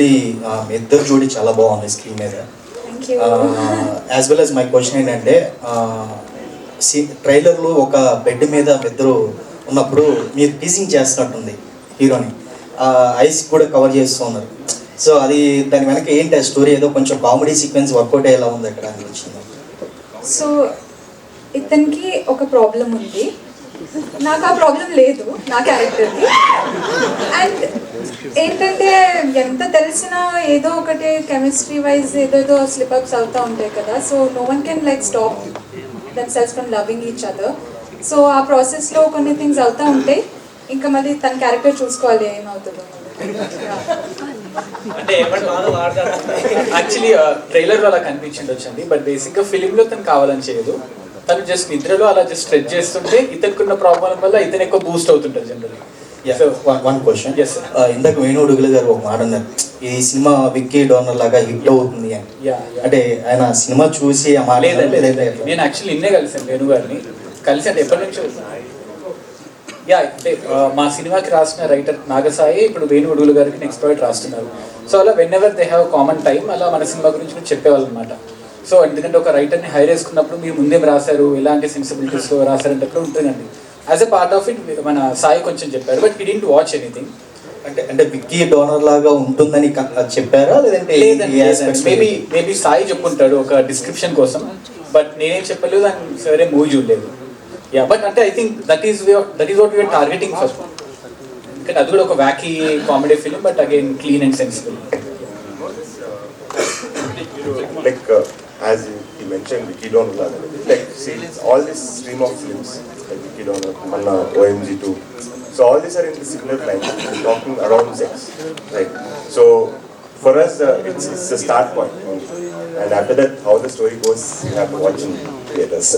మీ ఇద్దరు జోడి చాలా బాగుంది స్క్రీన్ మీద. As well as my question ఏంటంటే, ట్రైలర్లో ఒక బెడ్ మీద ఇద్దరు ఉన్నప్పుడు మీరు టీజింగ్ చేస్తున్నట్టుంది హీరోని, ఐస్ కూడా కవర్ చేస్తూ ఉన్నారు. సో అది దాని వెనక ఏంటి ఆ స్టోరీ? ఏదో కొంచెం కామెడీ సీక్వెన్స్ వర్కౌట్ అయ్యేలా ఉంది అక్కడ అనిపించింది. సో ఇతనికి ఒక ప్రాబ్లం ఉంది, నాకు ఆ ప్రాబ్లం లేదు నా క్యారెక్టర్కి. అండ్ ఏంటంటే ఎంత తెలిసినా ఏదో ఒకటి కెమిస్ట్రీ వైజ్ ఏదో స్లిప్అప్స్ అవుతూ ఉంటాయి కదా. So no one can like stop themselves from loving each other. So ఆ ప్రాసెస్లో కొన్ని థింగ్స్ అవుతూ ఉంటాయి. ఇంకా మళ్ళీ తన క్యారెక్టర్ చూసుకోవాలి ఏమవుతుందో. అంటే యాక్చువల్లీ ట్రైలర్లో అలా కనిపించింది వచ్చండి, బట్ బేసిక్గా ఫిలింలో తను కావాలని చేయదు. తను జస్ట్ నిద్రలో అలా జస్ట్ స్ట్రెచ్ చేస్తుంటే ఇతనుకున్న ప్రాబ్లం వల్ల ఇతను ఎక్కువ బూస్ట్ అవుతుంటారు జనరల్. One question. ఇందాక వేణుడుగుల గారు ఒక మాట అన్నారు, ఈ సినిమా విక్కీ డోనర్ లాగా హిట్ అవుతుంది అని. అంటే ఆయన సినిమా చూసి ఆ మాట లేదంటే నేను యాక్చువల్లీ నిన్నే కలిసాను వేణు గారిని. కలిసి అంటే ఎప్పటి నుంచో అంటే మా సినిమాకి రాసిన రైటర్ నాగసాయి ఇప్పుడు వేణు ఉడుగుల గారికి నెక్స్ట్ ప్రాజెక్ట్ రాస్తున్నారు. సో అలా when ever they have common time అలా మన సినిమా గురించి కూడా చెప్పేవాళ్ళు అనమాట. సో ఎందుకంటే ఒక రైటర్ని హైర్ చేసుకున్నప్పుడు మీరు ముందేం రాశారు, ఎలాంటి సెన్సిబిలిటీస్తో రాశారంటే అక్కడ ఉంటుందండి. As a part of it మన సాయి కొంచెం చెప్పారు, but he didn't watch anything. అంటే విక్కీ డోనర్ లాగా ఉంటుందని చెప్పారా లేదంటే? మేబీ సాయి చెప్పుంటాడు ఒక డిస్క్రిప్షన్ కోసం, బట్ నేనేం చెప్పలేదు అని సరే మూవీ చూడలేదు. బట్ అంటే I think that is what we are targeting first. ఎందుకంటే అది కూడా ఒక wacky comedy film, but again clean and sensible. Like as he mentioned, Vicky Donor, like see all this stream of films like Vicky Donor, Manna, OMG2, so all these are in the similar line, talking around sex, right? So for us, it's the start point, and after that, how the story goes, you have to watch in theaters.